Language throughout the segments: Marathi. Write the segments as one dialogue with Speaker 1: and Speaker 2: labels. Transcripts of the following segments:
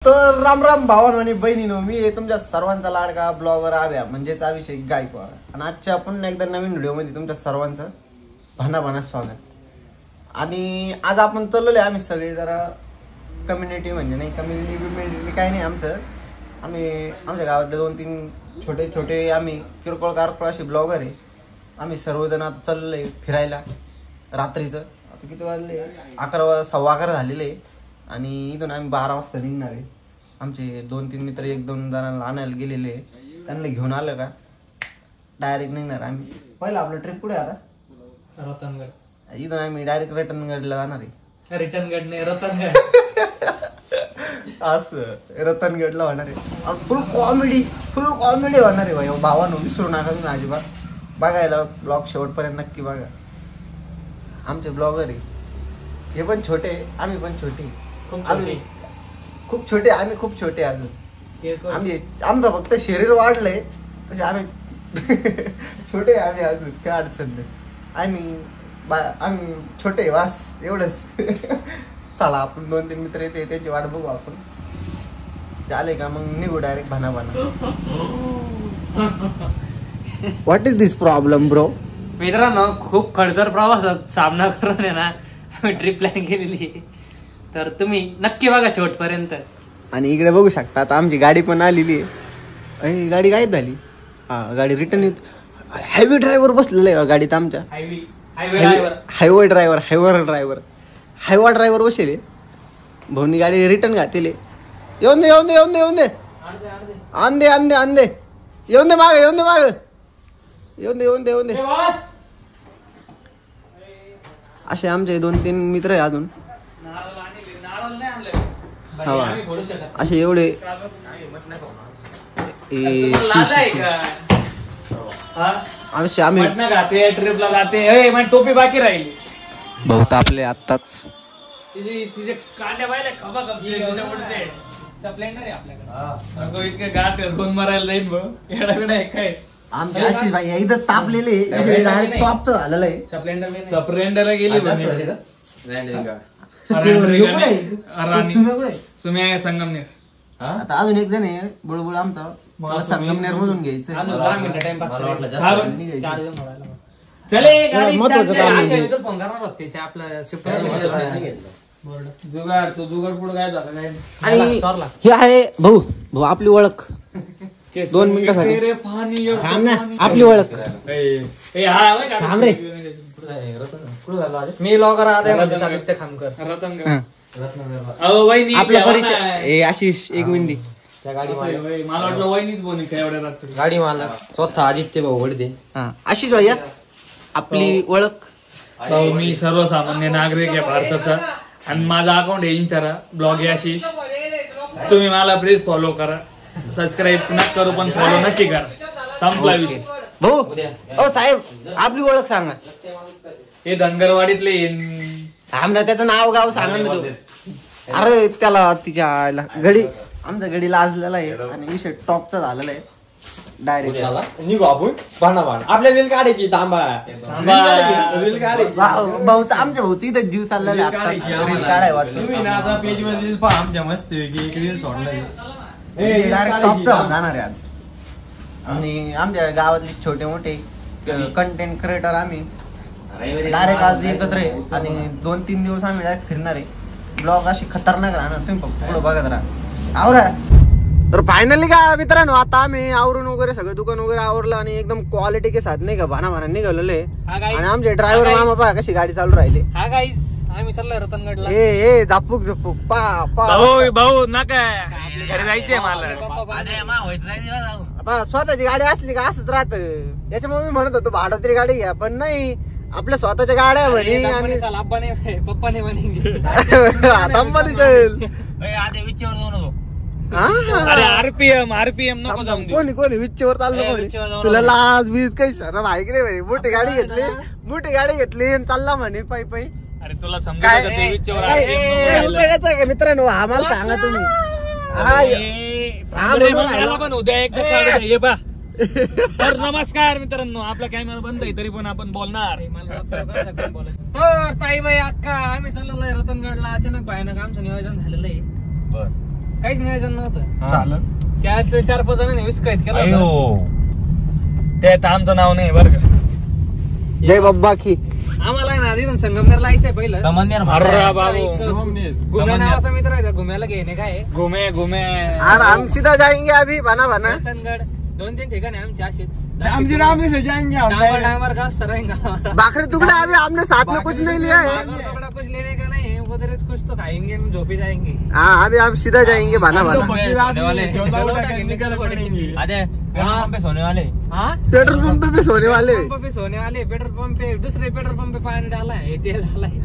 Speaker 1: तर राम राम भावांनो आणि बहिणीनो, मी तुमच्या सर्वांचा लाडका ब्लॉगर आव्या म्हणजेच अभिषेक गायकवाड आणि आजच्या पुन्हा एकदा नवीन व्हिडिओमध्ये तुमच्या सर्वांचं भनाभना स्वागत. आणि आज आपण चाललोय आम्ही सगळे जरा कम्युनिटी म्हणजे नाही कम्युनिटी काही नाही आमचं, आम्ही आमच्या गावातले 2-3 छोटे छोटे आम्ही किरकोळ कारकोळ असे ब्लॉगर आहे. आम्ही सर्वजण आता चाललोय फिरायला रात्रीचं. आता किती वाजले 11 सव्वा 11 झालेले आणि इथून आम्ही 12 वाजता निघणार आहे. आमचे 2-3 मित्र 1-2 जणांना आणायला गेलेले, त्यांना घेऊन आलं का डायरेक्ट निघणार आम्ही. पहिला आपलं ट्रिप कुठे आता रतनगड. इथून आम्ही डायरेक्ट रतनगडला जाणार आहे.
Speaker 2: रिटर्नगड नाही रतनगड
Speaker 1: असं रतनगडला होणार आहे. फुल कॉमेडी होणार आहे भाई. भावानं विसरू नका तुम्ही अजिबात. बघायला ब्लॉग शेवटपर्यंत नक्की बघा. आमचे ब्लॉगर आहे हे पण छोटे, आम्ही पण छोटे, खूप छोटे, आम्ही खूप छोटे अजून. आम्ही आमचं फक्त शरीर वाढलंय तसे आम्ही छोटे आम्ही अजून काय अडचण नाही. आम्ही छोटे वास एवढंच. चला आपण 2-3 मित्र येते त्यांची वाट बघू आपण. चालेल का मग निघू डायरेक्ट भनाभना. What is this problem bro?
Speaker 2: मित्रांनो, खूप खडतर प्रवासात सामना करून आहे ना आम्ही ट्रिप प्लॅन केलेली, तर तुम्ही नक्की बघा शेवटपर्यंत.
Speaker 1: आणि इकडे बघू शकता आता आमची गाडी पण आलेली आहे. गाडी गायब झाली. हा गाडी रिटर्न. हायवे ड्रायव्हर बसलेला आहे गाडीत आमच्या. हायवे ड्रायव्हर बसले. भाऊनी गाडी रिटर्न घातली. येऊन दे आंदे येऊन दे माग येऊन दे. असे आमचे 2-3 मित्र आहे अजून. असे एवढे आम्ही
Speaker 2: ट्रिपला जाते. टोपी बाकी राहिली
Speaker 1: बहुत आपले आत्ताच.
Speaker 2: तिचे कांड्या पाहिल्या खबा स्प्लेंडर आहे आपल्याकडे. इतके गाठ कोण मारायला जाईल भाऊ काय.
Speaker 1: आमच्या अशी भाई इथं तापलेले डायरेक्ट टॉपचं झालेलं आहे.
Speaker 2: स्प्लेंडर गेली सुम्या संगमनेर.
Speaker 1: आता अजून एक जण आहे बुळबुळ आमचा, मला संगमनेर मधून घ्यायचं. महत्वाचं काम
Speaker 2: जुगाड पुढे काय झालं.
Speaker 1: आणि हे आहे भाऊ आपली ओळख 2 मिनिटासाठी थांब ना. आपली ओळख थांब रे.
Speaker 2: मी ब्लॉगर साहित्य खामकर
Speaker 1: आपला परिचय. आशिष 1 मिनिट.
Speaker 2: मला वाटलं वहिनीच बोनी काय एवढ्या रात्री.
Speaker 3: गाडी मालक स्वतः आदित्य भाऊ वडदे.
Speaker 1: आशिष भैया आपली ओळख.
Speaker 2: मी सर्वसामान्य नागरिक आहे भारताचा आणि माझा अकाउंट आहे इंस्टाला ब्लॉग आशिष. तुम्ही मला प्लीज फॉलो करा. सबस्क्राईब नक्की करू पण फॉलो नक्की करा. संपला विषय
Speaker 1: भाऊ. साहेब आपली ओळख सांगा.
Speaker 2: हे धनगरवाडीतले
Speaker 1: आमला त्याचं नाव गाव सांगा ना तू. अरे त्याला तिच्या गडी आमचा गडी लाजलेला आहे आणि विषय टॉपचा झालेला आहे. डायरेक्ट
Speaker 3: निघू आपण भानाभान आपल्या रील काढायची. थांबा रील काढायची.
Speaker 1: भाऊचा आमच्या भाऊचा इथं जीव चाललेला आहे.
Speaker 3: तुम्ही ना आता पेज वर रील पहा आमच्या मस्त रील सोडणार
Speaker 1: डायरेक्ट टॉपचा जाणार आहे आज. आणि आमच्या गावातले छोटे मोठे कंटेंट क्रिएटर आम्ही डायरेक्ट आज एकत्र आहे आणि 2-3 दिवस आम्ही डायरेक्ट फिरणार आहे. ब्लॉग अशी खतरनाक राहणार. तुम्ही फक्त पुढे बघत राहा. आवरा. तर फायनली का मित्रांनो आता आम्ही आवरून वगैरे सगळं दुकान वगैरे आवरलं आणि एकदम क्वालिटी के साथ नाही का भाना निघालेलो आहे. आणि आमचे ड्रायव्हर मामा पहा कशी गाडी चालू राहिली.
Speaker 2: हा गाईज आम्ही चाललोय रतनगडला.
Speaker 1: ए झपूक
Speaker 2: भाऊ नका घरी जायचंय मला.
Speaker 1: स्वतःची गाडी असली का असंच राहत. याच्यामुळे मी म्हणत होतो भाडं तरी गाडी घ्या, पण नाही आपल्या स्वतःच्या गाड्या म्हणे. आणि
Speaker 2: पप्पाने म्हणे आरपीएम नको जाऊन देऊ.
Speaker 1: कोणी विच्छेवर चाललो. तुला लाज बीज काही शरम आहे की नाही म्हणे. मोठी गाडी घेतली आणि चालला म्हणे पायी.
Speaker 2: अरे तुला
Speaker 1: उपयोगाचा का मित्रांनो आम्हाला सांगा तुम्ही.
Speaker 2: पण उद्या एकदा तर नमस्कार मित्रांनो, आपला कॅमेरा बंद आहे तरी पण आपण बोलणार. तर ताईबाई अक्का आम्ही चाललोय रतनगडला. अचानक भयानक आमचं नियोजन झालेलं आहे.
Speaker 4: काहीच नियोजन नव्हतं.
Speaker 2: चालेल.
Speaker 4: त्यात 4-5 जणांनी विस्कळीत केलं होतं.
Speaker 2: अयो त्यात आमचं नाव नाही बरं का.
Speaker 1: जय बाबा की
Speaker 4: आम्हाला ना तिथून संगमनेरला यायचंय पहिलं.
Speaker 2: अरे बाबू
Speaker 4: घुम्या नावाचा मित्र आहे, घुम्याला घेणे काय
Speaker 2: घुमे
Speaker 1: यार हम सीधा जाएंगे अभी बना बना.
Speaker 4: रतनगड 2-3 ठिकाणी आमची अशीच डामर का सराएंगा.
Speaker 1: बाखरे टुकड़ा अभी आपने साथ में कुछ नहीं लिया है.
Speaker 4: टुकड़ा कुछ लेने का नहीं है, उधर कुछ तो खाएंगे, झोपी जाएंगे.
Speaker 1: हाँ अभी हम सीधा जाएंगे बना बना.
Speaker 4: सोने वाले. हाँ
Speaker 1: पेट्रोल पंप पे सोने वाले.
Speaker 4: पंप पे सोने वाले. पेट्रोल पंप पे दूसरे पेट्रोल पंप पे पानी डाला है, तेल डाला है.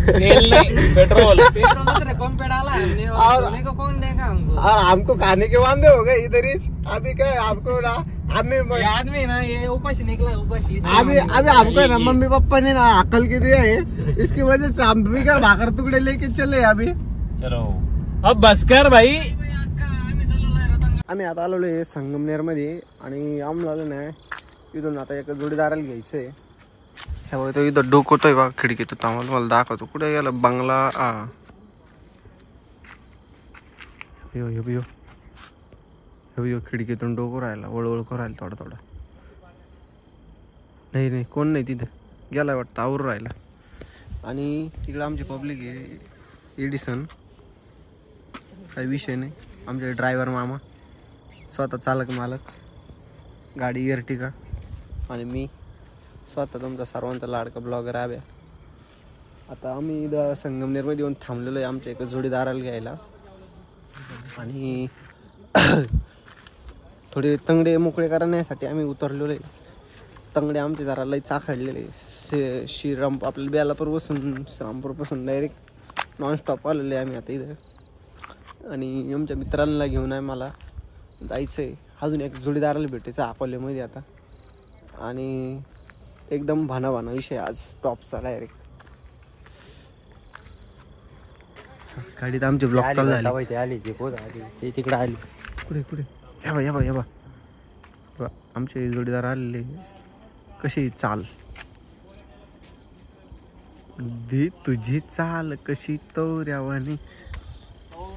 Speaker 2: तेल नहीं पेट्रोल.
Speaker 4: पेट्रोल दूसरे पंप पे डाला है हमने. और सोने को कौन देगा हमको.
Speaker 1: और हमको खाने के वांदे हो गए इधर ही. अभी क्या आपको ना
Speaker 4: ये आदमी ना ये उपाशी निकला उपाशी.
Speaker 1: अभी हमको ना मम्मी पापा ने ना अकल के दिया है, इसकी वजह से हम भी कर भाकर टुकड़े लेके चले अभी.
Speaker 3: चलो
Speaker 2: अब बस कर भाई.
Speaker 1: आम्ही आता आलेलो आहे संगमनेर मध्ये आणि आम्हाला ना इथून आता एक जोडीदाराला घ्यायचंय. हे बघा तो इथं डोकवतोय बघा खिडकीतून. आम्हाला मला दाखवतो कुठे गेला बंगला. यो खिडकीतून डोको राहिला वळवळ राहिला थोडा थोडा. नाही कोण नाही तिथे गेला वाटतं आवर राहिला. आणि तिकडे आमची पब्लिक आहे एडिसन. काही विषय नाही. आमचे ड्रायव्हर मामा स्वतः चालक मालक गाडी एर्टिगा आणि मी स्वतः तुमचा सर्वांचा लाडका ब्लॉगर आव्या. आता आम्ही इथं संगमनेरमध्ये येऊन थांबलेलो आहे आमच्या एका जोडीदाराला घ्यायला. आणि थोडे तंगडे मोकळे करण्यासाठी आम्ही उतरलेलो आहे. तंगडे आमचे जरा लई चाखडलेले. श्रीराम आपल्याला बेलापूर बसून श्रीरामपूरपासून डायरेक्ट नॉनस्टॉप आलेले आम्ही आता इथं. आणि आमच्या मित्रांना घेऊन आहे मला जायचं आहे. अजून एक जोडीदाराला भेटायचं अकोल्यामध्ये आता. आणि एकदम भाना विषय आज टॉपचा डायरेक्ट. गाडीत आमचे ब्लॉक चालू झाले.
Speaker 3: ते तिकडे आली.
Speaker 1: कुठे या बा आमचे जोडीदार आलेले. कशी चाल दे तुझी चाल कशी तोऱ्यावानी.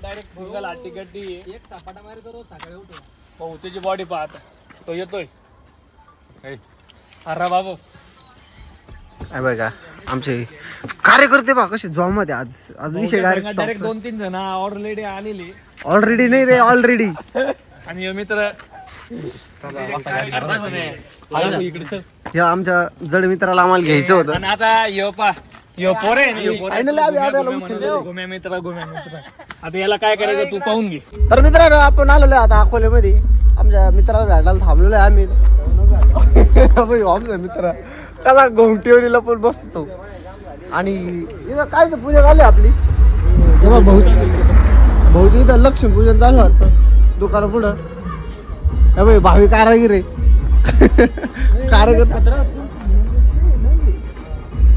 Speaker 2: डायरेक्ट लाटी गड्डी
Speaker 4: एक सपाटा मारतो रोज सकाळी उठून.
Speaker 2: हो त्याची बॉडी पाहता तो येतोय. अरे बाबू
Speaker 1: बघा आमचे कार्यकर्ते बा कसे जॉब मध्ये आज विषय
Speaker 2: डायरेक्ट 2-3 जण ऑलरेडी आलेले.
Speaker 1: ऑलरेडी नाही रे ऑलरेडी.
Speaker 2: आणि मित्र
Speaker 1: या आमच्या जड मित्राला आम्हाला घ्यायचं होतं.
Speaker 2: आणि आता यो पोरे
Speaker 1: तर
Speaker 2: मित्र आता याला काय करायचं तू पाहून घे.
Speaker 1: मित्रांनो आपण आलेलो आता अकोल्यामध्ये आमच्या मित्राला भेटायला थांबलेलो आहे आम्ही. आमचा मित्र कसा घोमटीवरीला पण बसतो. आणि इथं काय पूजा झाली आपली. भाऊची इथं लक्ष्मी पूजन चालू वाटतं दुकाना पुढं. भावी कारागीर आहे. कार्यकर्ता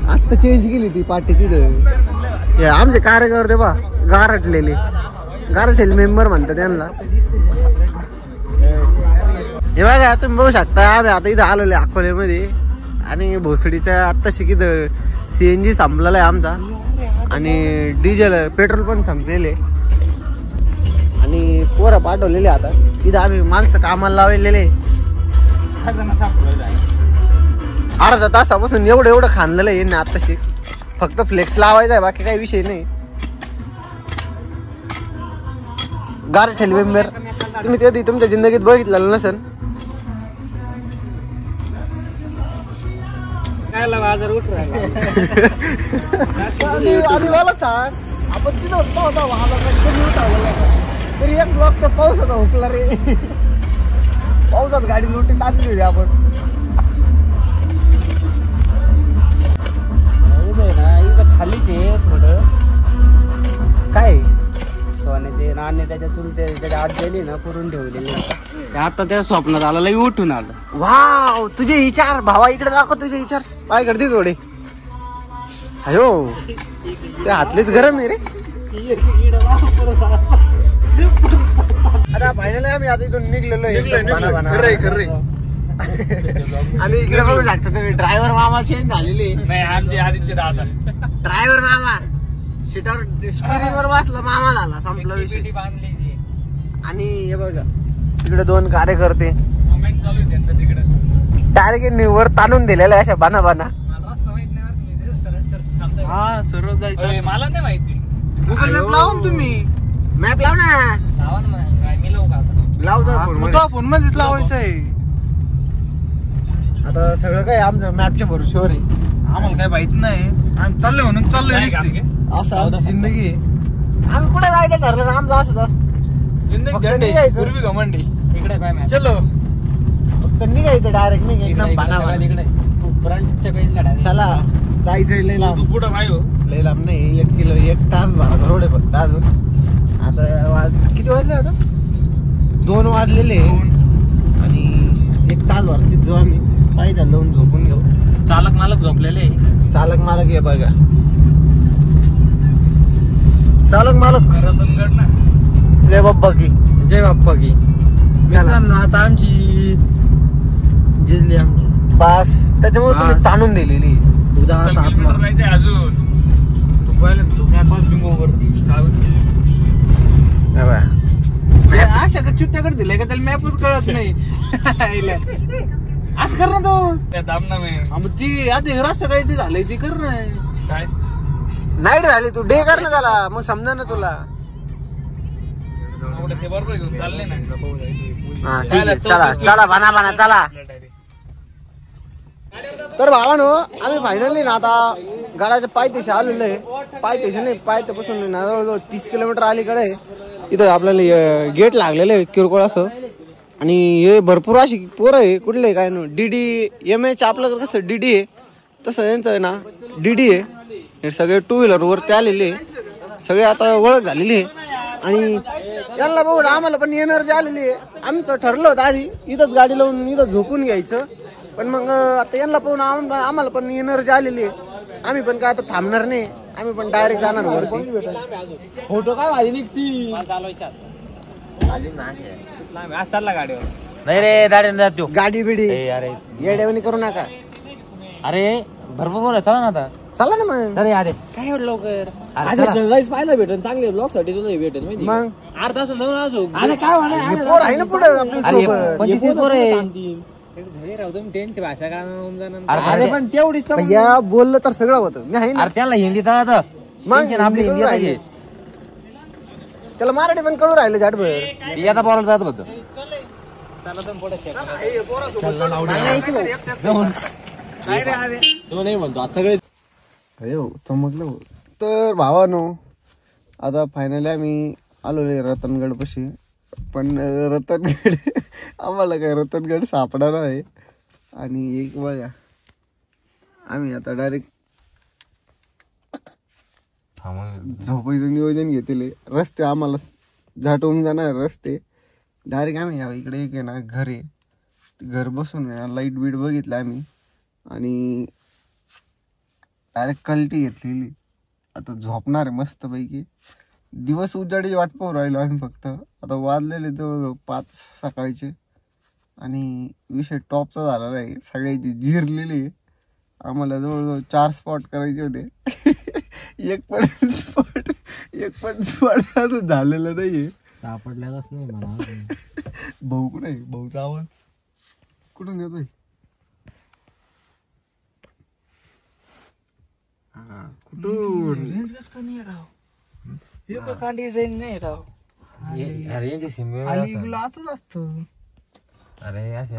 Speaker 1: आता चेंज केली ती पाठी तिथं. आमचे कार्यकर्ते बा गारठलेले मेंबर म्हणतात त्यांना. हे बघा तुम्ही बघू शकता आम्ही आता इथं आलेलो आहे अकोल्यामध्ये. आणि भोसडीच्या आत्ताशी इथं CNG संपलेला आहे आमचा. आणि डिझेल पेट्रोल पण संपलेले. आणि पोरं पाठवलेले आता इथं आम्ही माणसं कामाला लावलेले. अर्धा तासापासून एवढं खांदलेलं आहे ना आत्ताशी. फक्त फ्लेक्स लावायचा आहे बाकी काही विषय नाही. गारठेल मेंबर तुम्ही कधी तुमच्या जिंदगीत बघितलेलं नसेल.
Speaker 4: बाजार उठ
Speaker 1: आधी मला सांग आपण तिथं होता तरी एक ब्लॉक तर पावसाचा हुकला रे. पावसात गाडी लुटीत आणली होती आपण.
Speaker 4: खालीच आहे थोडं
Speaker 1: काय
Speaker 4: सोन्याचे नाणे त्याच्या चुलते त्याच्या आत गेली ना पुरून ठेवलेले. आता त्या स्वप्नात आला लई उठून आलं.
Speaker 1: वाव तुझे विचार भावा इकडे दाखव तुझे विचार. काय करते थोडे अयो ते हातलेच गरम आहे रे. आता फायनली आम्ही आता इथून निघलेलो. आणि इकडे बघू लागतं तुम्ही ड्रायव्हर मामा चेंज झालेले.
Speaker 2: नाही आमचे आदित्य दादा
Speaker 1: ड्रायव्हर मामा सीटावर स्टिअरिंगवर बसला मामा झाला, संपला विषय. आणि हे बघा तिकडे 2 कार्यकर्ते डायरेक्ट वर ताणून दिलेल्या अशा बाना बाना. हा सरळ जायचं.
Speaker 2: मला नाही माहिती.
Speaker 1: गुगल मॅप लावून तुम्ही मॅप लाव ना. लाव फोन मध्येच लावायचं आहे. आता सगळं काय आमचं मॅपच्या भरोश्यावर आहे. आम्हाला काय माहित नाही. आम्ही चाललोय म्हणून चाललोय. असं आमची जिंदगी आहे. आम्ही कुठे जायचं ठरलं ना आमचं असंच असतं. जिंदगी पूर्वी घमंडी
Speaker 4: इकडे पाय
Speaker 1: चलो फक्त निघायचं डायरेक्ट मी एकदम
Speaker 4: फ्रंटच्या पेजला
Speaker 1: चला जायचंय लय लांब.
Speaker 2: पुढं पाय हो.
Speaker 1: लय लांब नाही 1 तास 12 रोड आहे फक्त अजून. आता किती वाजले आता 2 वाजलेले आणि 1 तास भर तिथं जाऊ आम्ही पायी लावून झोपून घेऊ.
Speaker 2: चालक मालक झोपलेले.
Speaker 1: चालक मालक ये बघा. चालक मालक
Speaker 2: रतनगड ना.
Speaker 1: जय बाप्पा की
Speaker 3: जय बाप्पा की.
Speaker 1: चला
Speaker 3: आता आमची जिजली आमची
Speaker 1: बस त्याच्यामुळे तुम्ही ताणून दिलेली.
Speaker 3: तुझा असा आत्मा
Speaker 2: जायचंय अजून.
Speaker 3: तू पाहिलं तू मॅपवर बिंगोवर
Speaker 1: अशा का चुट्ट्याकडे दिलाय का त्याला मॅपच कळत नाही. असं कर ना तो.
Speaker 2: दाम ना मी
Speaker 1: ती आधी रस्ता काही ते झालंय ती कर ना.
Speaker 2: काय
Speaker 1: नाईट झाली तू डे कर ना त्याला मग समजा ना तुला.
Speaker 2: ते बरोबर घेऊन चालले ना.
Speaker 1: हा ठीक आहे चला चला बाना बाना चला. तर भावानो आम्ही फायनली ना आता गडाच्या पायथ्याशी आलेलो आहे. पायथ्याशी नाही पायथ्यापासून ना जवळजवळ 30 किलोमीटर अलीकडे इथं आपल्याला गेट लागलेलं आहे किरकोळ असं. आणि हे भरपूर अशी पोरं आहे कुठले काय ना DD आपल्याकडे कसं DD आहे तसं यांचं आहे ना DD आहे. हे सगळे 2 व्हीलर वरती आलेले सगळे आता ओळख झालेली आहे. आणि यांना बघून आम्हाला पण एनर्जी आलेली आहे. आमचं ठरलं होतं आधी इथंच गाडी लावून इथं झोपून घ्यायचं पण मग आता यांना पाहून आम्हाला पण एनर्जी आलेली आहे. आम्ही पण काय आता थांबणार नाही. आम्ही पण डायरेक्ट जाणार वरती.
Speaker 3: फोटो काय भारी निघती.
Speaker 4: चालला गाडीवर.
Speaker 3: नाही रे दाढी जातो
Speaker 1: गाडी बिडी
Speaker 3: अरे
Speaker 1: येड्यावणी करू नका.
Speaker 3: अरे भरपूर कोण चला ना आता.
Speaker 1: चला ना मग.
Speaker 3: अरे आधे
Speaker 4: काय एवढं लवकर
Speaker 3: सनराईज पाहायला भेटेल चांगले ब्लॉग साठी तुला भेटेल माहिती.
Speaker 1: मग
Speaker 3: अर्धा तास जाऊन आजो.
Speaker 1: अरे काय होणार पोर आहे ना पुढे
Speaker 4: त्यांची भाषा कळणार.
Speaker 3: अरे पण तेवढीच
Speaker 1: भैया बोललं तर सगळं होतं. मी आहे ना.
Speaker 3: अरे त्याला हिंदी तर आपली हिंदी आहे.
Speaker 1: त्याला मराठी पण कळून राहिलं झाटभर.
Speaker 3: आता बोलायला जात होतं. तो नाही म्हणतो आज सगळे
Speaker 1: चमकलं. तर भावानो आता फायनली आम्ही आलो रतनगड पाशी. पण रतनगड आम्हाला काय रतनगड सापडा नाही. आणि एक बघा आम्ही आता डायरेक्ट झोपायचं नियोजन घेतले. रस्ते आम्हाला झाटवून जाणार रस्ते. डायरेक्ट आम्ही इकडे एक आहे ना घर आहे घर बसून लाईट बीट बघितलं आम्ही. आणि डायरेक्ट कल्टी घेतलेली. आता झोपणार आहे मस्त पैकी. दिवस उजाडी वाट पाहू राहिलो आम्ही फक्त. आता वाजलेले जवळजवळ 5 सकाळचे. आणि विषय टॉपचा झालेला आहे. सगळ्याची जिरलेली आहे. आम्हाला जवळजवळ 4 स्पॉट करायचे होते. एक पण स्पॉट अजून झालेलं नाहीये.
Speaker 3: सापडलेलाच नाही म्हणा.
Speaker 1: भाऊ नाही भाऊचा आवाज कुठून येतोय. कुठून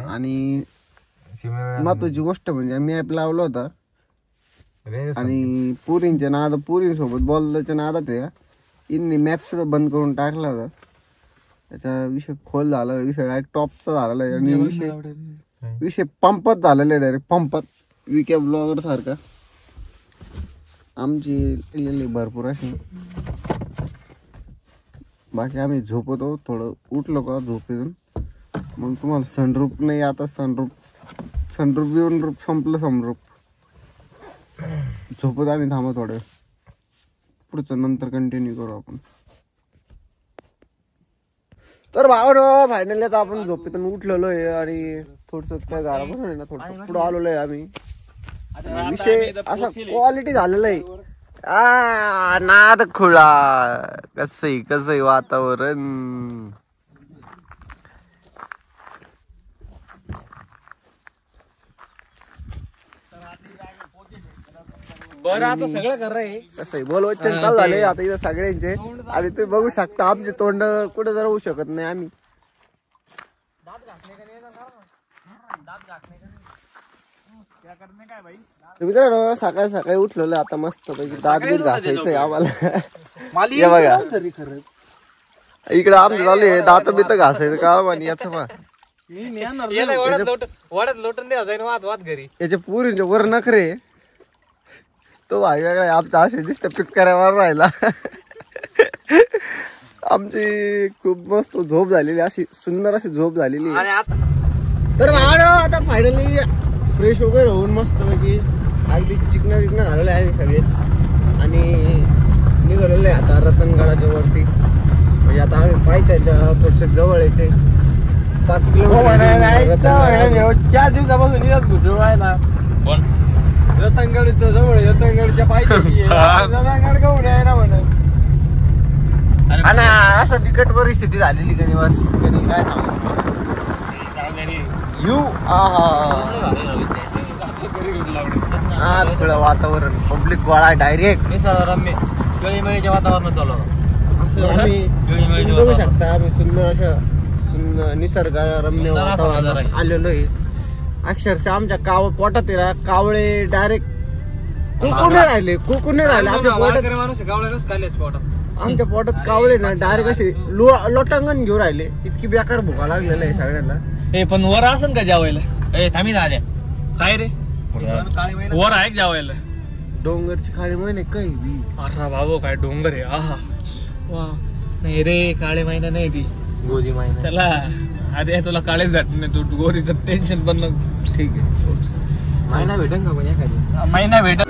Speaker 1: आणि महत्वाची गोष्ट म्हणजे मॅप लावला होता. आणि पुरींसोबत बोलल्याच्या नादात आहे यांनी मॅप सुद्धा बंद करून टाकला होता. त्याचा विषय खोल झाला. विषय डायरेक्ट टॉपचा झालेला आहे. आणि विषय पंपात झालेला आहे. डायरेक्ट पंपात विके ब्लॉगर सारखा. आमची भरपूर अशी. बाकी आम्ही झोपतो थोडं उठलो का झोपेतून मग तुम्हाला सनरूप नाही. आता सनरूप येऊन संपलं. सनरूप झोपत आम्ही थांबा थोडं. पुढचं नंतर कंटिन्यू करू आपण. तर भावा फायनली आता आपण झोपेतून उठलेलो आहे. आणि थोडस त्या घरापासून आहे ना थोडस पुढे आलेलो आहे आम्ही. विषय असा क्वालिटी झालेला आहे. नाद खुळा कसंही वातावरण.
Speaker 4: बरं आता सगळं कर रे.
Speaker 1: कसंही बोलवचन चालू झाले आता इथं सगळ्यांचे. आणि तुम्ही बघू शकता आमचे तोंड कुठे जर होऊ शकत नाही आम्ही. मित्रांनो सकाळी उठलेलं आता मस्त पैकी दात बीत घासायचंय आम्हाला. हे बघा इकडे आमचं चालू आहे दात बीत घासायचं काम. आणि याचं पहा
Speaker 4: वडत लोटून द्या जाईन वाद घरी.
Speaker 1: याच्या पुरींच्या वर नखरे तो भाई वेगळा आमचा असे दिसते पिचकाऱ्यावर राहिला. आमची खूप मस्त झोप झालेली अशी सुंदर अशी झोप झालेली. तर आता फायनली फ्रेश वगैरे होऊन मस्त पैकी अगदी चिकना झालेलं आहे सगळेच. आणि निघालेलं आहे आता रतनगडाच्या वरती. म्हणजे आता आम्ही पाय त्याच्या थोडसे जवळ येते 5 किलोमीटर.
Speaker 3: 4 दिवसापासून इथंच घुटू राहिला. रतनगडचं जवळ रतनगडच्या पायथ्याशी रतनगड गाऊन आहे ना म्हणत.
Speaker 1: आणि असं बिकट परिस्थिती झालेली कधी बस कधी काय सांगू थोडं वातावरण पब्लिक गोळा डायरेक्ट
Speaker 4: निसर्गरम्य गळीमेळीच्या वातावरण चालू
Speaker 1: असं आम्ही बघू शकता. आम्ही सुंदर असं निसर्गरम्य वातावरणात आलेलो आहे. अक्षरशः आमच्या पोटात कावळे डायरेक्ट कुकुने राहिले आमच्या पोटात कावळे ना डायरेक्ट असे लोटांगण घेऊन राहिले. इतकी बेकार भुका लागलेला आहे सगळ्यांना.
Speaker 2: पण वर असन का जेवायला?
Speaker 4: थांबी दाद्या
Speaker 2: काय रे वर आहे जेवायला?
Speaker 1: डोंगरची काळी महिने काही
Speaker 2: अरे बाबा काय डोंगर आहे. आहा वा. नाही रे काळे महिना नाही ती
Speaker 4: गोदी महिना.
Speaker 2: चला अरे तुला काळेच भेटत नाही तू गोरीचं टेन्शन पण नको.
Speaker 1: ठीक आहे
Speaker 4: महिना भेटेल का पण एखादी
Speaker 2: महिना भेटत.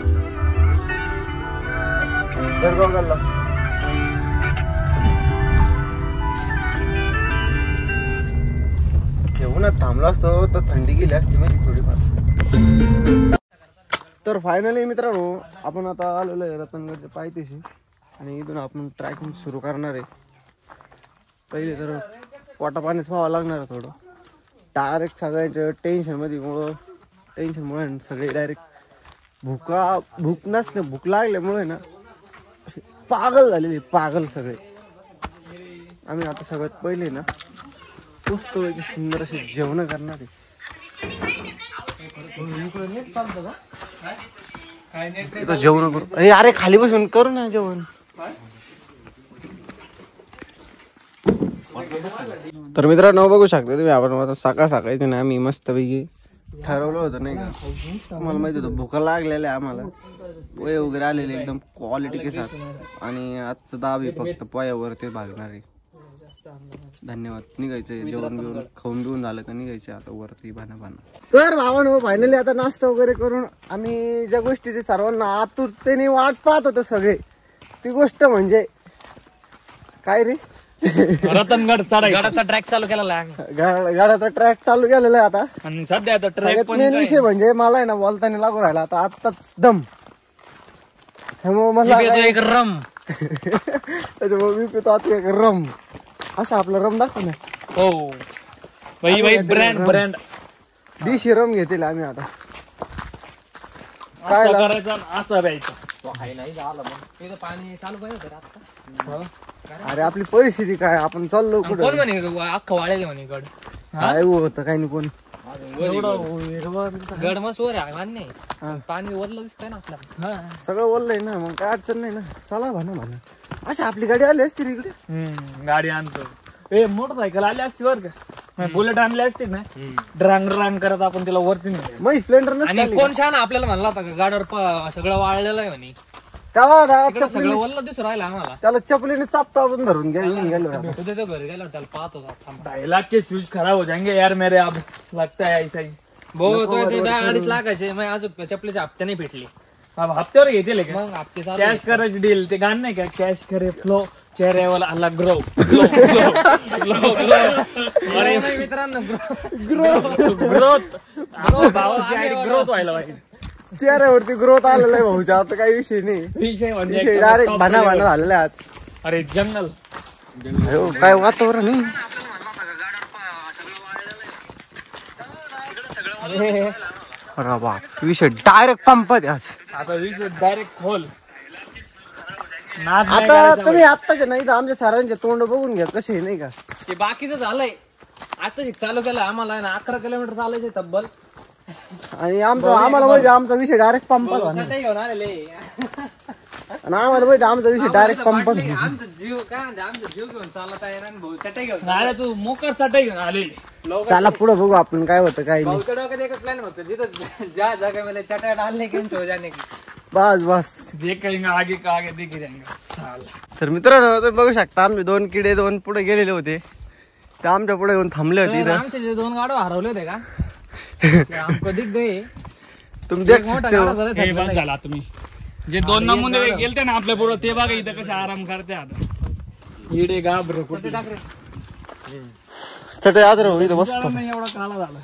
Speaker 1: उन्हात थांबला असतो तर थंडी गेली असती माहिती थोडीफार. तर फायनली मित्रांनो आपण आता आलेलो आहे रतनगडच्या पायथ्याशी. आणि इथून आपण ट्रॅकिंग सुरू करणार आहे. पहिले तर पोटा पाणीच व्हावं लागणार आहे थोडं. डायरेक्ट सगळ्यांच्या टेन्शनमुळे सगळे डायरेक्ट भूक लागल्यामुळे ना पागल झालेले पागल सगळे. आम्ही आता सगळ्यात पहिले ना मस्त सुंदर असे जेवण करणार आहे. जेवण करू. अरे खाली बसून करू ना जेवण. तर मित्रांनो बघू शकता तुम्ही आपण आता सकाळी ना आम्ही मस्त पैकी ठरवलं होतं नाही का. तुम्हाला माहिती होतं भुका लागलेल्या आम्हाला. पोहे वगैरे आलेले एकदम क्वालिटी के साथ. आणि आजचं दाब आहे फक्त पोह्यावरती भागणार आहे. धन्यवाद. निघायचंय जेवण बिवून खाऊन बिवून झालं का निघायचं आता वरती भाना. तर भावानो फायनली आता नाश्ता वगैरे करून आम्ही ज्या गोष्टीची सर्वांना आतुरतेने वाट पाहत होतो सगळे ती गोष्ट म्हणजे काय रे
Speaker 2: रतनगड
Speaker 4: गडाचा ट्रॅक चालू केलेला आहे.
Speaker 1: गाड्याचा ट्रॅक चालू केलेला आहे आता.
Speaker 2: आणि सध्या आता
Speaker 1: सगळ्यात मेन विषय म्हणजे मला आहे ना बोलताना लागू राहिला आता आत्ताच दम. त्यामुळे मला
Speaker 4: एक रम
Speaker 1: त्याच्यामुळे मी पितो आता एक रम. असं आपला रम दाखव ना.
Speaker 2: हो भाई ब्रँड
Speaker 1: दिशी रम घेतील आम्ही आता.
Speaker 2: काय करायचं असं प्यायचं.
Speaker 4: पाणी चालू पाहिजे.
Speaker 1: अरे आपली परिस्थिती काय आपण चाललो कुठं.
Speaker 4: कोण म्हणे अख्खं वाढेल म्हणे गड.
Speaker 1: काय होतं काही नाही कोण.
Speaker 4: गड मस्त वर आहे मान्य. पाणी वरलं दिसतंय ना आपल्याला.
Speaker 1: सगळं ओरलंय ना मग काय अडचण नाही ना. चला म्हणा अशी आपली गाडी आली असती रे इकडे.
Speaker 2: गाडी आणतो. मोटरसायकल आली असती बर का. बुलेट आणली असती ना ड्रांग करत आपण तिला वरती नाही.
Speaker 1: मग स्प्लेंडर
Speaker 4: आणि कोण छान आपल्याला म्हणला होता का गाडीवर सगळं वाळलेलं आहे म्हणे. सगळं वरलं दिसू राहिलं आम्हाला.
Speaker 1: त्याला चपलीने चापटा आपण धरून गेलो.
Speaker 4: तो घरी गेलो त्याला पाहत होता.
Speaker 2: डायलॉग के स्विच खराब हो जाएंगे यार मेरे. अब लगता है ऐसा ही.
Speaker 4: भाऊ तो 2.5 लाखाचे मग अजून चपलीचे हप्ते नाही भेटले.
Speaker 2: अब हप्त्यावर घेतील का
Speaker 4: मग हप्ते
Speaker 2: कॅश करायची डील. ते गाणं नाही का कॅश करे फ्लो चेहऱ्यावाला आला ग्रो. अरे
Speaker 4: मित्रांनो
Speaker 2: ग्रोथ ग्रोथ व्हायला पाहिजे.
Speaker 1: चेहऱ्यावरती ग्रोथ आलेला आहे भाऊच्या, आता काही विषय नाही.
Speaker 2: विषय म्हणजे
Speaker 1: डायरेक्ट भाना झालेला आहे आज.
Speaker 2: अरे जंगल
Speaker 1: काय वातावरण आहे. अरे बा विषय डायरेक्ट पंपात आज.
Speaker 2: आता विषय डायरेक्ट खोल. नाद नाही
Speaker 1: आता
Speaker 2: करायचा
Speaker 1: तुम्ही आत्ताच्या नाही तर आमच्या सरांचे तोंड बघून घ्या कसे आहे, नाही का.
Speaker 3: ते बाकीचं झालंय आता चालू केलं आम्हाला आहे ना 11 किलोमीटर चालायचे तब्बल.
Speaker 1: आणि आम्हाला माहिती आमचा विषय डायरेक्ट पंपात होणार.
Speaker 3: चटई घेऊन आलेले
Speaker 1: आणि आम्हाला माहिती आमचा विषय डायरेक्ट पंपात होणार.
Speaker 3: आमचा जीव काय म्हणते आमचा जीव घेऊन चालत आहे ना भाऊ चटई घेऊन
Speaker 2: नाही तू मोकर चटई घेऊन आले.
Speaker 1: चला पुढे बघू आपण काय होतं काय नाही.
Speaker 3: भाऊच्या डोक्यात एकच प्लॅन होतं जिथं ज्या जागेमध्ये चटई डालने की हो जाने की.
Speaker 1: बस बस.
Speaker 2: देखेंगे आगे का आगे दिख जाएंगे साला.
Speaker 1: तर मित्रांनो तुम्ही बघू शकता आमचे 2 किडे 2 पुढे गेलेले होते, ते आमच्या पुढे येऊन थांबले होते इथं.
Speaker 3: आमचे जे 2 गाडो हरवले होते का ते आमको दिख गए.
Speaker 1: तुम्ही देख
Speaker 3: मोठा
Speaker 1: सकते हो.
Speaker 3: गाडा झाला
Speaker 2: हे बंद झाला तुम्ही जे 2 नमुने गेलते ना आपल्या पुढे ते बघा इथं कसे आराम करते आता. इडे घाबर कुठे
Speaker 3: टाक रे.
Speaker 1: चटई आदर हो इथं बस.
Speaker 2: एवढा काला झाला.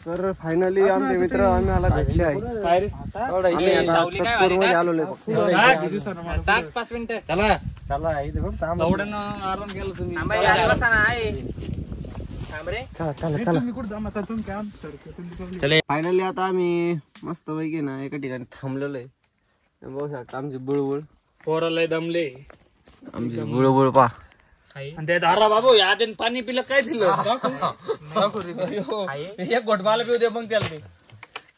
Speaker 1: तर फायनली आमचे मित्र आम्हाला भेटले आहे.
Speaker 2: काय रे
Speaker 1: आम्ही आता नागपूरमध्ये आलेलो आहे फक्त.
Speaker 3: टाक 5 मिनिटं चला.
Speaker 4: चला इथे खूप थांब.
Speaker 2: एवढं आराम केला तुम्ही.
Speaker 1: फायनली आता आम्ही मस्त पैकी ना एका ठिकाणी थांबलेलो आहे. बघू शकता आमची बुळबुळ.
Speaker 2: पोराला दमले
Speaker 1: आमची बुळबुळ पा.
Speaker 2: आणि ते धारा बाबू यादीन पाणी पिलं काय दिलं. एक घोट मला पिऊ दे मग त्याला ते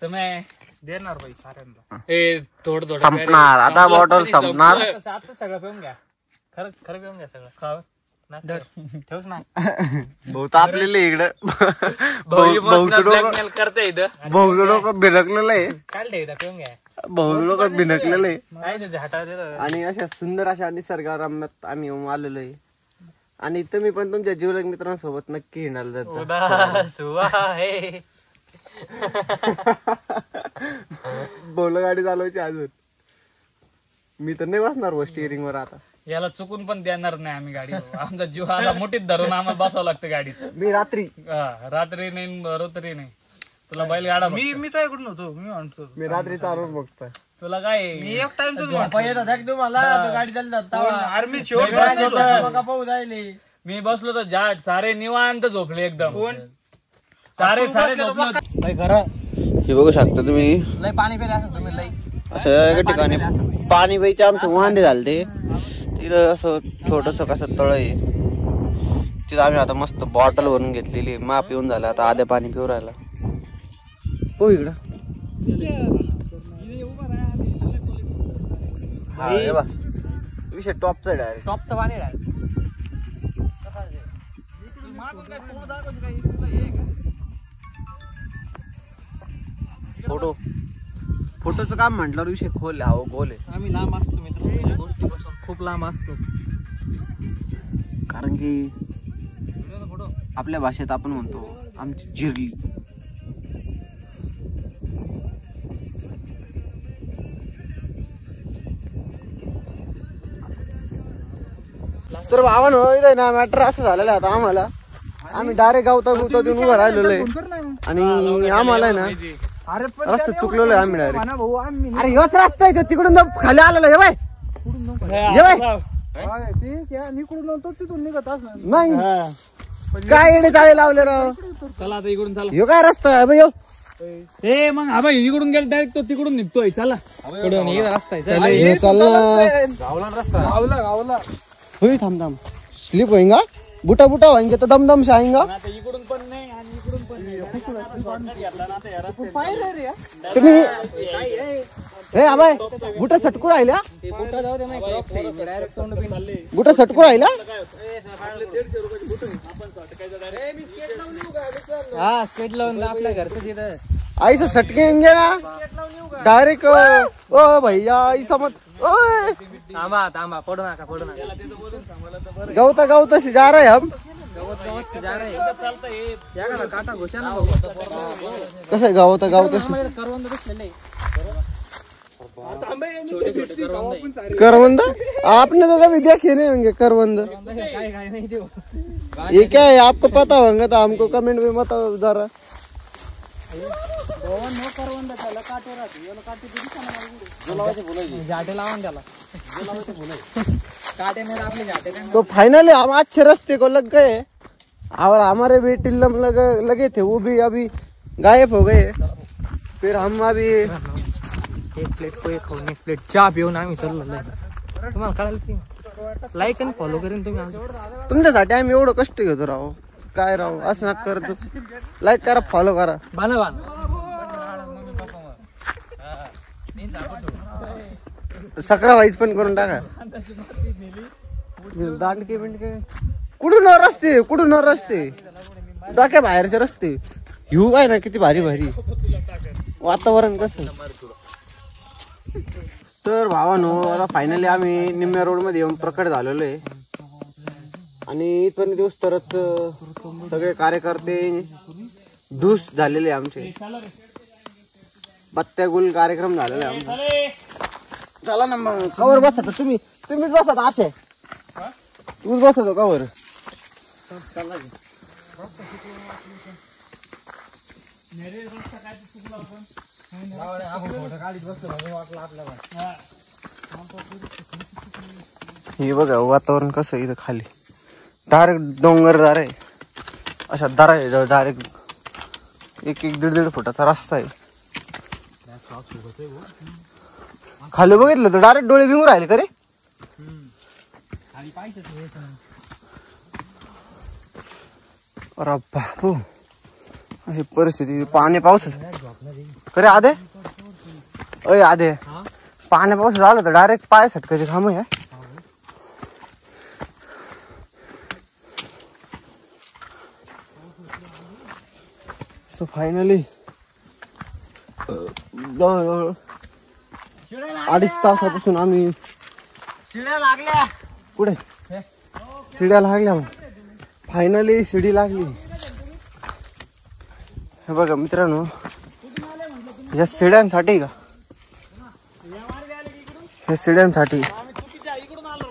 Speaker 2: तुम्ही देणार बाई साऱ्यांना. हे थोडं थोडं
Speaker 1: संपणार आता बॉटल संपणार.
Speaker 3: आता सगळं पिऊन घ्या. खरं खरं पिऊन घ्या सगळं. खाव ठेवच ना
Speaker 1: भाऊ तापलेले इकडं.
Speaker 2: भाऊचं डोकं करते इथं.
Speaker 1: भाऊचं डोकं भिरकलेलं आहे.
Speaker 3: काय ठेवता पिऊन घ्या.
Speaker 1: भाऊचं डोकं भिरकलेलं आहे.
Speaker 3: काय त्याचे हटा देतात.
Speaker 1: आणि अशा सुंदर अशा निसर्गरम्यात आम्ही आलेलो आहे. आणि तुम्ही पण तुमच्या जीवलग मित्रांसोबत नक्की हिंडायला बोल गाडी चालवायची अजून. मी तर नाही बसणार स्टिअरिंग वर आता.
Speaker 2: याला चुकून पण देणार नाही आम्ही गाडी. आमचा जीव आला मोठीत धरून आम्हाला बसावं लागतं गाडीत.
Speaker 1: मी रात्री
Speaker 2: रात्री नाही रोत्री नाही. तुला बैलगाडा
Speaker 5: मी तो ऐकून नव्हतो. मी म्हणतो
Speaker 1: मी रात्री चालवून बघतोय.
Speaker 2: तुला काय
Speaker 5: मी एक टाइम
Speaker 3: तुम्हाला गाडी चालतात
Speaker 5: आर्मी
Speaker 2: मी बसलो तर जाट सारे निवांत झोपले एकदम. सारे झोपले.
Speaker 1: हे बघू शकता तुम्ही
Speaker 3: लय पाणी पिले असं तुम्ही लय.
Speaker 1: असं एका ठिकाणी पाणी प्यायचे आमचे वांदे झाले. तिथं असं छोटस कसं तळ आहे. तिथं आम्ही आता मस्त बॉटल भरून घेतलेली. माप येऊन झालं आता आधे पाणी पिऊ राहिला. हो इकडं विषय टॉपचा डायरेक्ट.
Speaker 3: टॉपचं पाणी आहे.
Speaker 1: फोटोचं काम म्हटलं विषय खोल आहे. गोल आहे.
Speaker 3: आम्ही लांब असतो मित्र गोष्टीपासून खूप लांब असतो.
Speaker 1: कारण की आपल्या भाषेत आपण म्हणतो आमची जिरली. तर भावानो इथं ना मॅटर असं झालेलं आहे आता आम्हाला. आम्ही डायरेक्ट गावता देऊन उभं राहिलेलो आहे. आणि आम्हाला आहे ना रस्ता चुकलेलो आहे आम्ही डायरेक्ट. अरे ह्योच रस्ता आहे तिकडून खाली आलेलो आहे बाय. नाही काय येणे चाळे लावले राव.
Speaker 2: चला आता इकडून चला.
Speaker 1: ह्यो काय रस्ता आहे बाई.
Speaker 2: हे मग हा बाई इकडून गेला डायरेक्ट तो तिकडून निघतोय. चला
Speaker 3: रस्ता
Speaker 1: होई थांब थांब स्लिप होईंगा बुटा बुटा होईंगे तो दम दम से आएंगा.
Speaker 2: इकडून पण नाही आणि इकडून पण
Speaker 1: तुम्ही हे अबे बुटा सटकू राहिल्या. बुटा सटकू राहिला.
Speaker 3: हा स्केट लावून आपल्या घरचं तिथं
Speaker 1: ऐसा सटकेंगे ना डायरेक्ट. ओ भैया ऐसा मत. ओए
Speaker 3: थांबा पडू नका
Speaker 1: गवता गवता से जा रहे हैं हम.
Speaker 3: गवत से जा रहे काटा घुसा ना.
Speaker 1: कसं आहे गवता गवता
Speaker 3: करवंद बसलेले
Speaker 1: करवंद. आपने तो कभी देखे नहीं होंगे करवंद.
Speaker 3: काय नाही देऊ.
Speaker 1: ये क्या है आपको पता होगा तो हमको कमेंट में बताओ जरा। तो फाइनली हम अच्छे रास्ते को लग गए और हमारे भी टिल्लम लगे थे, वो भी अभी गायब हो गए। फिर हम अभी
Speaker 6: एक प्लेट पोहे खाऊन एक प्लेट चहा पिऊन आम्ही चाललो. तुम्हाला कळालं की लाईक आणि फॉलो करेन तुम्ही आमचं.
Speaker 1: तुमच्यासाठी आम्ही एवढं कष्ट घेतो राव, काय राव असं नका करतो. लाईक करा, फॉलो करा.
Speaker 6: बाण
Speaker 1: सकरा वाईज पण करून टाका. दांडके बिंडके कुठून रस्ते, कुठून रस्ते, डोक्या बाहेरचे रस्ते. हिऊ आहे ना किती भारी भारी वातावरण कसं. तर भावानो आता फायनली आम्ही निम्म्या रोड मध्ये येऊन प्रकट झालेलो आहे आणि इथपर्यंत दिवस तरच सगळे कार्यकर्ते धूस झालेले आमचे. बत्त्या गुल कार्यक्रम झालेला आहे आमचा. चला ना मग कवर बसता तुम्हीच बसता असे, तूच बसतो कवर. हे बघा वातावरण कसं इथं खाली डायरेक्ट डोंगरदार आहे, अशा दारा आहे डायरेक्ट. एक 1-1.5 फुटाचा रस्ता आहे. खाली बघितलं तर डायरेक्ट डोळे भिंगून राहिले का रे. अरे बापू अशी परिस्थिती पाणी पाऊस करे आधे. अय आधे पाण्या पाऊस झालं तर डायरेक्ट पाय सटकायचे काम आहे. सो फायनली 2.5 तासापासून आम्ही
Speaker 6: शिड्या लागल्या
Speaker 1: पुढे शिड्या लागल्या. फायनली शिडी लागली. हे बघा मित्रांनो, या शिड्यांसाठी का, या शिड्यांसाठी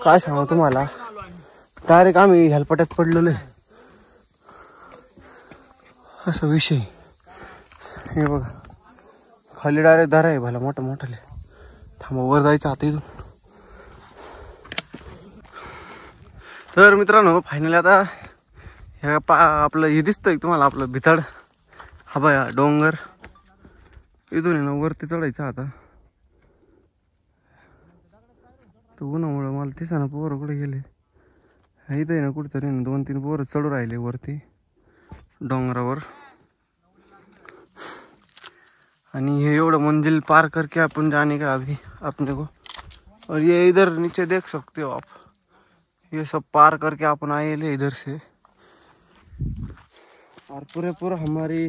Speaker 1: काय सांगू तुम्हाला, डायरेक्ट आम्ही हेलपट्यात पडलेलो आहे असा विषय. हे बघा खाली डायरेक्ट दारा आहे भला मोठा मोठाले. थांबा वर जायचं आता इथून. तर मित्रांनो फायनली आता हे आपलं हे दिसतंय तुम्हाला आपलं भिताड. हा बाया डोंगर इथून आहे ना वरती चढायचं. आता तर उन्हामुळं मला दिसा पोरं कुठे गेले. इथं आहे ना कुठेतरी 2-3 पोरं चढू राहिले वरती डोंगरावर. आणि ये एवढं मंजिल पार करके अपन जाने का अभी अपने को. और ये इधर नीचे देख सकते हो आप, ये सब पार करके अपन आए ले इधर से. और पूरा हमारी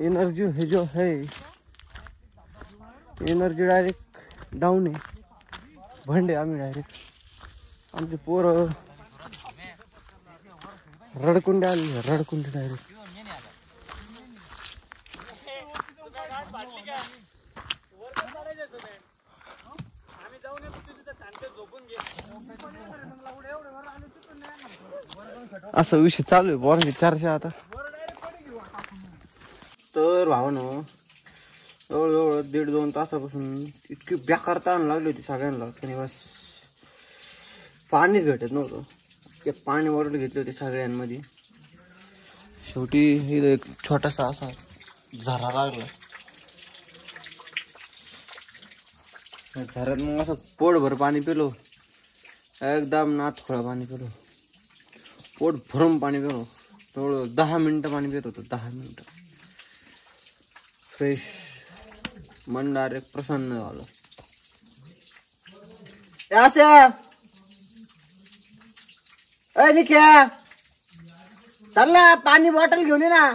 Speaker 1: एनर्जी है जो है, एनर्जी डायरेक्ट डाऊन आहे. भंडे आम्ही डायरेक्ट आमचे पोरं रडकुंडे आले, रडकुंडे डायरेक्ट. असं विषय चालू आहे बोरांची चर्चा आता. तर भावानो जवळजवळ 1.5-2 तासापासून इतकी बेकार ताण लागली होती सगळ्यांना की बस पाणीच भेटत नव्हतं. ते पाणी वरड घेतले होते सगळ्यांमध्ये. शेवटी इथं एक छोटासा असा झरा लागला. झऱ्यात मग असं पोटभर पाणी पिलो, एकदम नाथखोळा पाणी पिलो, पोट भरून पाणी पिलो. जवळ 10 मिनिटं पाणी पित होतं, 10 मिनिटं. फ्रेश मन डायरेक्ट प्रसन्न झालं. अय निख्या चल ना पाणी बॉटल घेऊन ये ना.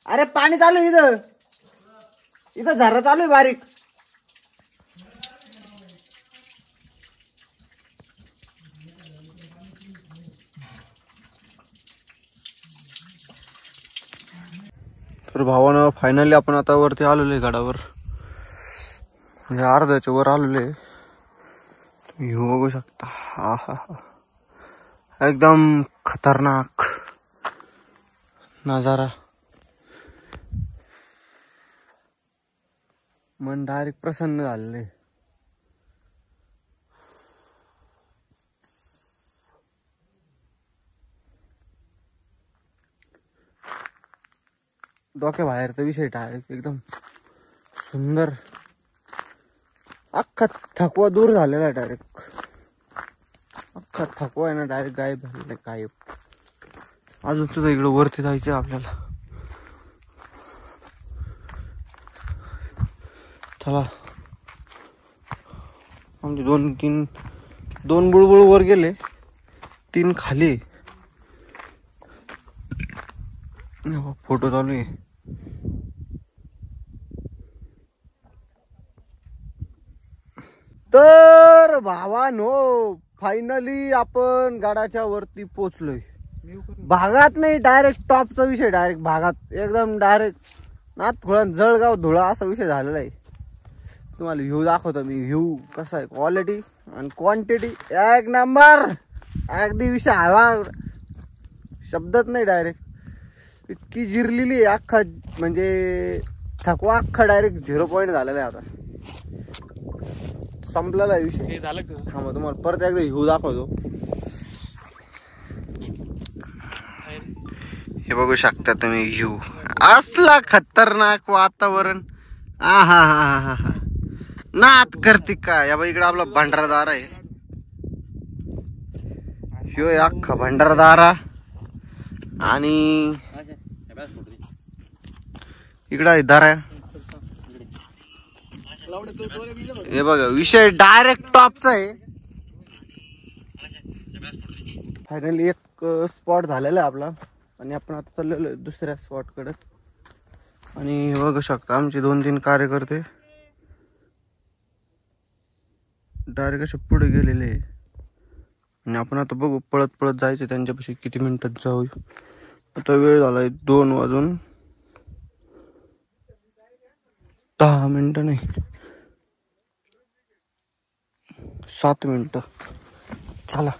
Speaker 1: अरे पाणी चालू इथं, इथं झरा चालू आहे बारीक. तर भावानं फायनली आपण आता वरती आलेलो आहे गडावर. म्हणजे अर्ध्याच्या वर आलेलो आहे. तुम्ही बघू शकता. हा एकदम खतरनाक नजारा. मन डायरेक्ट प्रसन्न झालेले. डोक्या बाहेरचा विषय डायरेक्ट एकदम सुंदर. अख्खा थकवा दूर झालेला आहे डायरेक्ट. अख्खा थकवा आहे ना डायरेक्ट गायब झालेला आहे. गायब. अजून सुद्धा इकडं वरती जायचं आपल्याला. चला. आमचे दोन बुळबुळ वर गेले, 3 खाली. फोटो चालू आहे. तर भावानो फायनली आपण गडाच्या वरती पोचलोय. भागात नाही, डायरेक्ट टॉपचा विषय. डायरेक्ट भागात एकदम डायरेक्ट नाथखोळा जळगाव धुळा असा विषय झालेला आहे. तुम्हाला व्ह्यू दाखवतो मी. व्ह्यू कसा आहे, क्वालिटी आणि क्वांटिटी एक नंबर. अगदी विषय हवा, शब्दच नाही. डायरेक्ट इतकी जिरलेली आहे अख्खा, म्हणजे थकवा अख्खा डायरेक्ट 0 पॉईंट झालेला आहे. आता संपलेला आहे विषय.
Speaker 2: झालं का?
Speaker 1: हा मग तुम्हाला परत एकदा व्ह्यू दाखवतो. हे बघू शकता तुम्ही व्ह्यू. असला खतरनाक वातावरण. हा हा हा हा हा नाथ करते का. या बाई इकडे आपला भंडारदार आहे. ह्यो अख्खा भंडारदारा. आणि इकडं आहे दारा. हे बघा विषय डायरेक्ट टॉपचा आहे. फायनली एक स्पॉट झालेला आहे आपला. आणि आपण आता चाललेलो आहे दुसऱ्या स्पॉट कडे. आणि हे बघू शकता आमचे 2-3 कार्यकर्ते डायरेक्ट असे पुढे गेलेले आहे. आणि आपण आता बघू पळत पळत जायचं त्यांच्यापाशी. किती मिनिटात जाऊ. आता वेळ झालाय 2 वाजून 10 मिनिटं नाही 7 मिनिटं. चला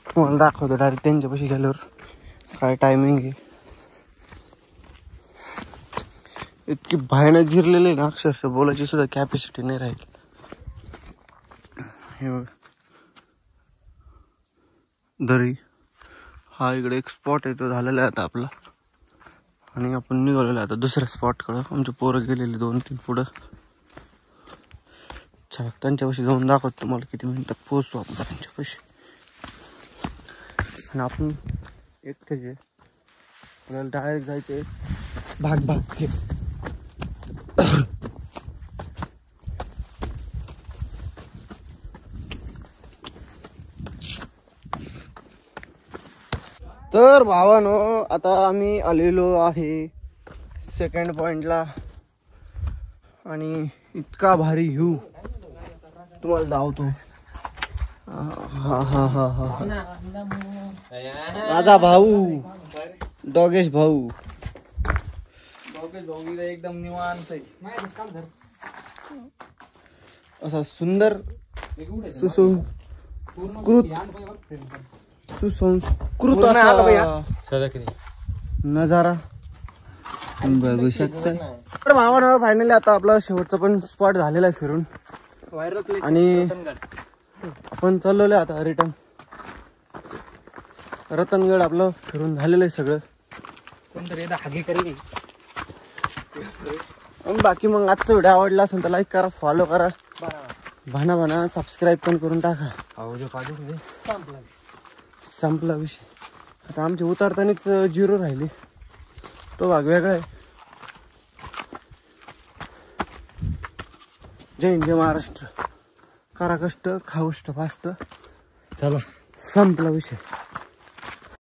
Speaker 1: तुम्हाला दाखवतो डायरेक्ट त्यांच्यापाशी गेल्यावर काय टायमिंग आहे. इतकी भयानक जिरलेले ना अक्षरशः बोलायची सुद्धा कॅपॅसिटी नाही राहील. हे बघ दरी. हा इकडे एक स्पॉट आहे, तो झालेला आहे आता आपला. आणि आपण निघालेलो आता दुसऱ्या स्पॉटकडं. आमचे पोरं गेलेले 2-3 पुढं. चला त्यांच्यापाशी जाऊन दाखवतो तुम्हाला किती मिनिटात पोहोचतो आपण त्यांच्यापाशी. आणि आपण एकटेच आहे, आपल्याला डायरेक्ट जायचंय भाग घे. तर भावानो आता आम्ही आलेलो आहे 2nd पॉइंटला. आणि इतका भारी व्ह्यू तुम्हाला दावतो. हा हा हा हा माझा भाऊ डोगेश भाऊ.
Speaker 2: एकदम निवांत
Speaker 1: असा सुंदर सुसंस्कृत असा नजारा बघू शकता. तर भावानं फायनली आता आपला शेवटचा पण स्पॉट झालेला आहे फिरून. आणि आपण चाललेलो आहे आता रिटर्न. रतनगड आपलं फिरून झालेलं आहे सगळं.
Speaker 6: कोणतरी हागी करी.
Speaker 1: बाकी मग आजचा व्हिडिओ आवडला असेल तर लाईक करा, फॉलो करा, भाना सबस्क्राईब पण करून टाका. संपला विषय. आता आमची उतरतानीच 0 राहिली. तो भाग वेगळा आहे. जय हिंद जय महाराष्ट्र. करा कष्ट, खाऊष्ट फास्ट. चला संपला विषय.